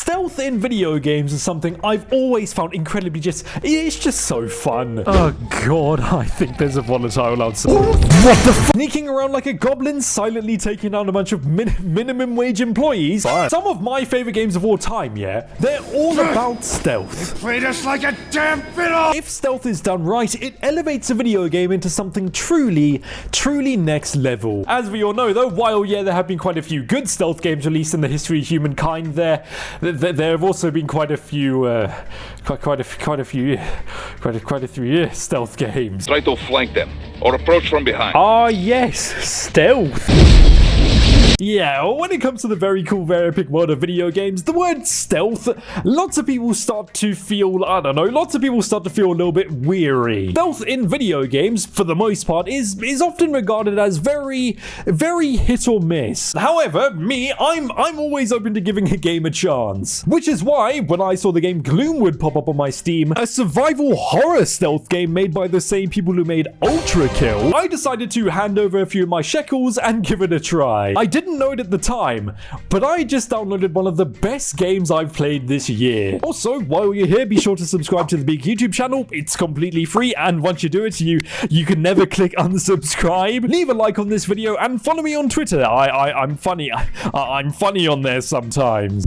Stealth in video games is something I've always found incredibly it's just so fun. Oh god, I think there's a volatile outside. What the f- Sneaking around like a goblin, silently taking down a bunch of minimum wage employees. Fine. Some of my favorite games of all time, yeah? They're all about stealth. Played us like a damn fiddle! If stealth is done right, it elevates a video game into something truly next level. As we all know though, while yeah, there have been quite a few good stealth games released in the history of humankind, there have also been quite a few stealth games. Try to flank them, or approach from behind. Ah yes, stealth. Yeah, well, when it comes to the very cool, very epic world of video games, the word stealth, lots of people start to feel a little bit weary. Stealth in video games, for the most part, is often regarded as very hit or miss. However, I'm always open to giving a game a chance. Which is why, when I saw the game Gloomwood pop up on my Steam, a survival horror stealth game made by the same people who made Ultra Kill, I decided to hand over a few of my shekels and give it a try. I didn't know it at the time, but I just downloaded one of the best games I've played this year. Also, while you're here, be sure to subscribe to the big YouTube channel. It's completely free, and once you do it, you can never click unsubscribe. Leave a like on this video and follow me on Twitter. I'm funny. I'm funny on there sometimes.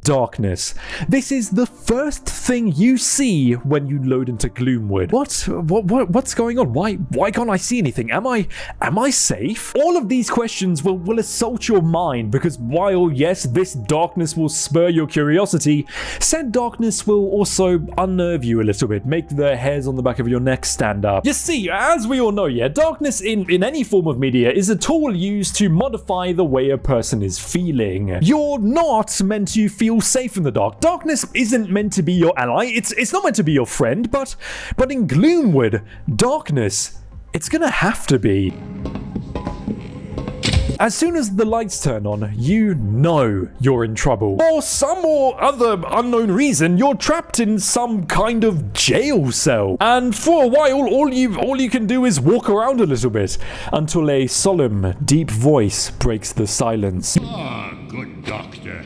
Darkness. This is the first thing you see when you load into Gloomwood. What's going on? Why can't I see anything? Am I safe? All of these questions will assault your mind, because while yes, this darkness will spur your curiosity, said darkness will also unnerve you a little bit, make the hairs on the back of your neck stand up. You see, as we all know, yeah, darkness in any form of media is a tool used to modify the way a person is feeling. You're not meant to feel safe in the dark. Darkness isn't meant to be your ally. It's not meant to be your friend, but in Gloomwood, darkness, it's gonna have to be. As soon as the lights turn on, you know you're in trouble. For some or other unknown reason, you're trapped in some kind of jail cell. And for a while, all you can do is walk around a little bit until a solemn, deep voice breaks the silence. Ah, good doctor.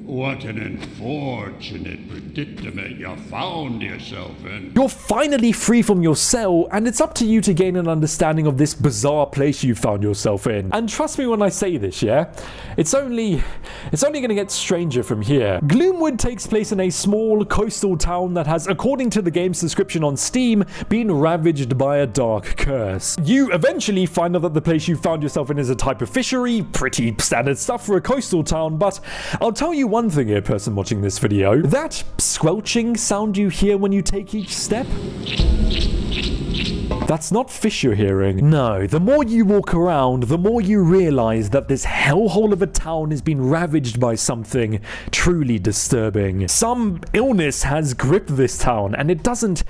What an unfortunate predicament you found yourself in. You're finally free from your cell, and it's up to you to gain an understanding of this bizarre place you found yourself in. And trust me when I say this, yeah? It's only gonna get stranger from here. Gloomwood takes place in a small coastal town that has, according to the game's description on Steam, been ravaged by a dark curse. You eventually find out that the place you found yourself in is a type of fishery, pretty standard stuff for a coastal town, but I'll tell you one thing here, person watching this video. That squelching sound you hear when you take each step? That's not fish you're hearing. No, the more you walk around, the more you realize that this hellhole of a town has been ravaged by something truly disturbing. Some illness has gripped this town, and it doesn't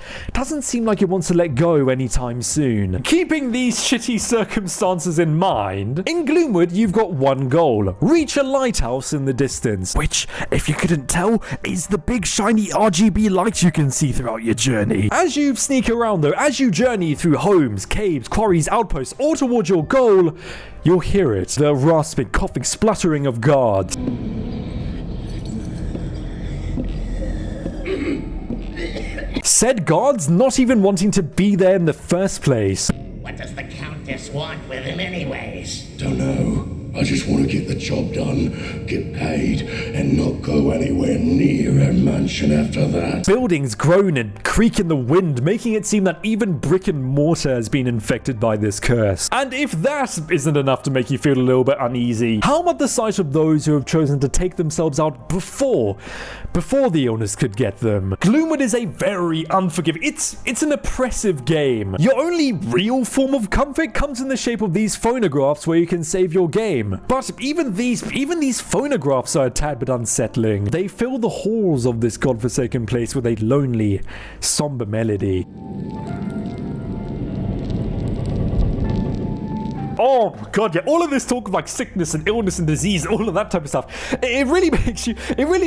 seem like it wants to let go anytime soon. Keeping these shitty circumstances in mind, in Gloomwood you've got one goal: reach a lighthouse in the distance, which, if you couldn't tell, is the big shiny RGB light you can see throughout your journey. As you sneak around though, as you journey through homes, caves, quarries, outposts, all towards your goal, you'll hear it, the rasping, coughing, spluttering of guards. Said guards not even wanting to be there in the first place. What does the Countess want with him anyways? Don't know. I just want to get the job done, get paid, and not go anywhere near her mansion after that. Buildings groan and creak in the wind, making it seem that even brick and mortar has been infected by this curse. And if that isn't enough to make you feel a little bit uneasy, how about the sight of those who have chosen to take themselves out before the illness could get them? Gloomwood is a very unforgiving, it's an oppressive game. Your only real form of comfort comes in the shape of these phonographs where you can save your game. But even these phonographs are a tad bit unsettling. They fill the halls of this godforsaken place with a lonely, somber melody. Oh god, yeah, all of this talk of like sickness and illness and disease and all of that type of stuff, it really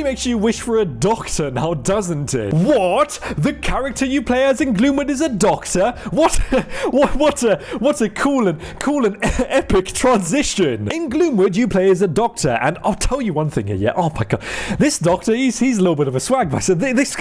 makes you wish for a doctor now, doesn't it? What? The character you play as in Gloomwood is a doctor? What a cool and epic transition. In Gloomwood, you play as a doctor, and I'll tell you one thing here, yeah. Oh my god, this doctor, he's a little bit of a swag bastard. This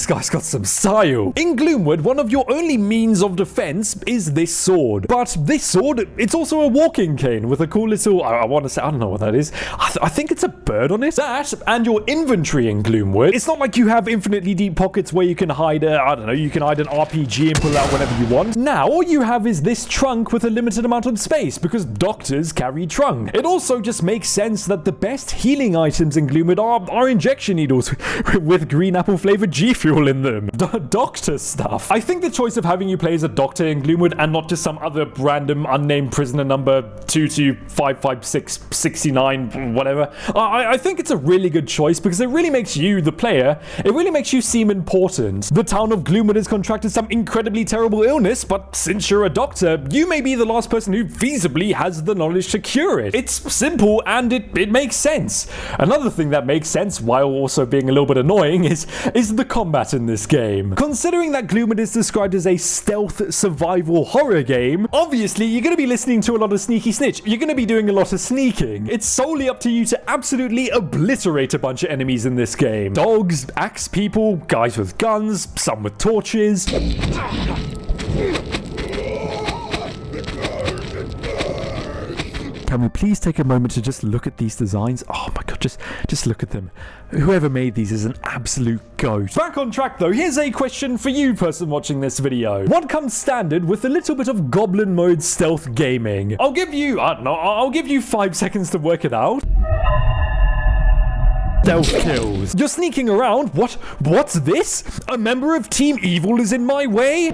guy's got some style. In Gloomwood, one of your only means of defense is this sword, but this sword, it's also a walking cane with a cool little, I want to say, I don't know what that is. I think it's a bird on it. That and your inventory in Gloomwood, it's not like you have infinitely deep pockets where you can hide I don't know, you can hide an RPG and pull out whenever you want. Now all you have is this trunk with a limited amount of space because doctors carry trunk. It also just makes sense that the best healing items in Gloomwood are injection needles with green apple flavored G Fuel in them. Doctor stuff. I think the choice of having you play as a doctor in Gloomwood and not just some other random unnamed prisoner number 2255669 whatever, I think it's a really good choice because it really makes you, the player, it really makes you seem important. The town of Gloomwood has contracted some incredibly terrible illness, but since you're a doctor, you may be the last person who feasibly has the knowledge to cure it. It's simple and it makes sense. Another thing that makes sense, while also being a little bit annoying, is the combat in this game. Considering that Gloomwood is described as a stealth survival horror game, obviously you're going to be listening to a lot of sneaky snitch. You're going to be doing a lot of sneaking. It's solely up to you to absolutely obliterate a bunch of enemies in this game. Dogs, axe people, guys with guns, some with torches. Can we please take a moment to just look at these designs? Oh my god, just look at them. Whoever made these is an absolute goat. Back on track though, here's a question for you, person watching this video. What comes standard with a little bit of goblin mode stealth gaming? I'll give you 5 seconds to work it out. Stealth kills. You're sneaking around. What's this? A member of Team Evil is in my way?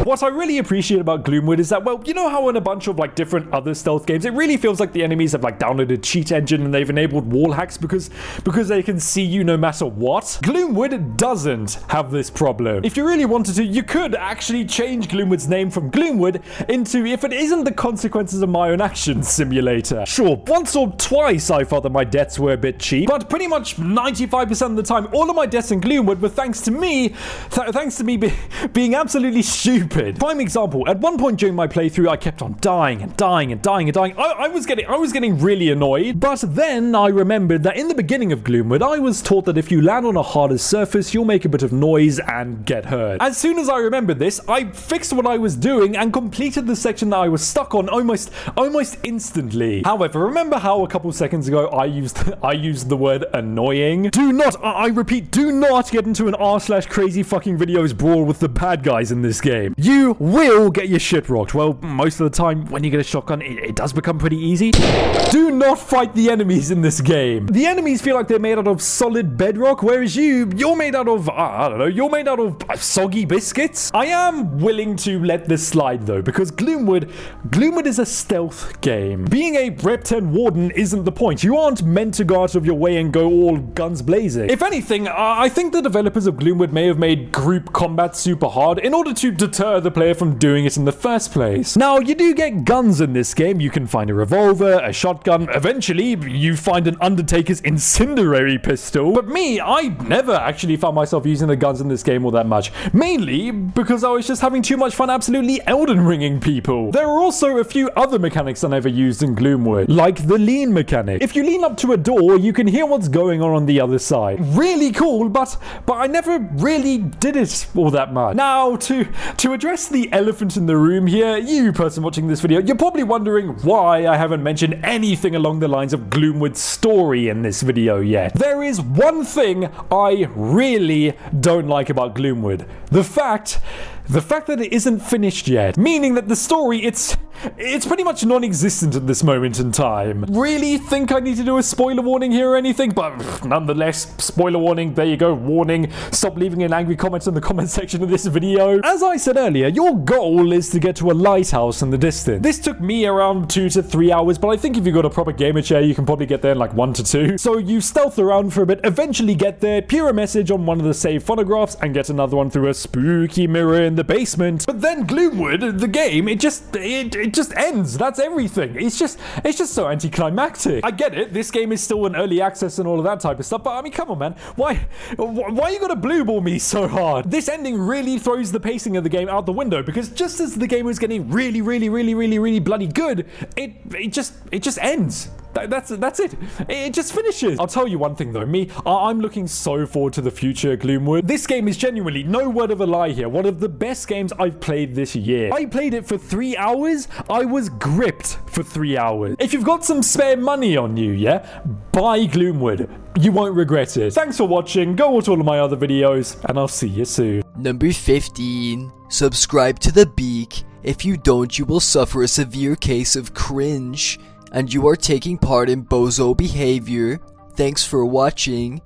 What I really appreciate about Gloomwood is that, well, you know how in a bunch of like different other stealth games, it really feels like the enemies have like downloaded cheat engine and they've enabled wall hacks because they can see you no matter what. Gloomwood doesn't have this problem. If you really wanted to, you could actually change Gloomwood's name from Gloomwood into If It Isn't the Consequences of My Own Actions Simulator. Sure, once or twice I thought that my deaths were a bit cheap, but pretty much 95% of the time, all of my deaths in Gloomwood were thanks to me being absolutely stupid. Prime example, at one point during my playthrough, I kept on dying. I was getting really annoyed, but then I remembered that in the beginning of Gloomwood, I was taught that if you land on a harder surface, you'll make a bit of noise and get hurt. As soon as I remembered this, I fixed what I was doing and completed the section that I was stuck on almost instantly. However, remember how a couple seconds ago I used the word annoying? Do not, I repeat, do not get into an r/crazy fucking videos brawl with the bad guys in this game. You will get your shit rocked. Well, most of the time when you get a shotgun, it does become pretty easy. Do not fight the enemies in this game. The enemies feel like they're made out of solid bedrock, whereas you're made out of, I don't know, you're made out of soggy biscuits. I am willing to let this slide though, because Gloomwood is a stealth game. Being a Rep 10 warden isn't the point. You aren't meant to go out of your way and go all guns blazing. If anything, I think the developers of Gloomwood may have made group combat super hard in order to deter the player from doing it in the first place. Now, you do get guns in this game. You can find a revolver, a shotgun. Eventually, you find an Undertaker's incendiary pistol. But me, I never actually found myself using the guns in this game all that much. Mainly because I was just having too much fun absolutely Elden Ringing people. There are also a few other mechanics I never used in Gloomwood, like the lean mechanic. If you lean up to a door, you can hear what's going on the other side. Really cool, but I never really did it all that much. Now, to address the elephant in the room here, you person watching this video, you're probably wondering why I haven't mentioned anything along the lines of Gloomwood's story in this video yet. There is one thing I really don't like about Gloomwood. The fact that it isn't finished yet, meaning that the story, it's pretty much non-existent at this moment in time. Really think I need to do a spoiler warning here or anything? But nonetheless, spoiler warning, there you go, warning. Stop leaving an angry comment in the comment section of this video. As I said earlier, your goal is to get to a lighthouse in the distance. This took me around 2 to 3 hours, but I think if you've got a proper gamer chair, you can probably get there in like 1 to 2. So you stealth around for a bit, eventually get there, peer a message on one of the saved phonographs, and get another one through a spooky mirror in in the basement. But then Gloomwood, the game, it just ends. That's everything. It's just so anticlimactic. I get it. This game is still in early access and all of that type of stuff. But I mean, come on, man. Why you gotta blue ball me so hard? This ending really throws the pacing of the game out the window, because just as the game was getting really bloody good, it just ends. That's it. It just finishes. I'll tell you one thing though, I'm looking so forward to the future, Gloomwood. This game is genuinely, no word of a lie here, one of the best games I've played this year. I played it for 3 hours. I was gripped for 3 hours. If you've got some spare money on you, yeah, buy Gloomwood. You won't regret it. Thanks for watching. Go watch all of my other videos, and I'll see you soon. Number 15. Subscribe to the Beak. If you don't, you will suffer a severe case of cringe, and you are taking part in bozo behavior. Thanks for watching.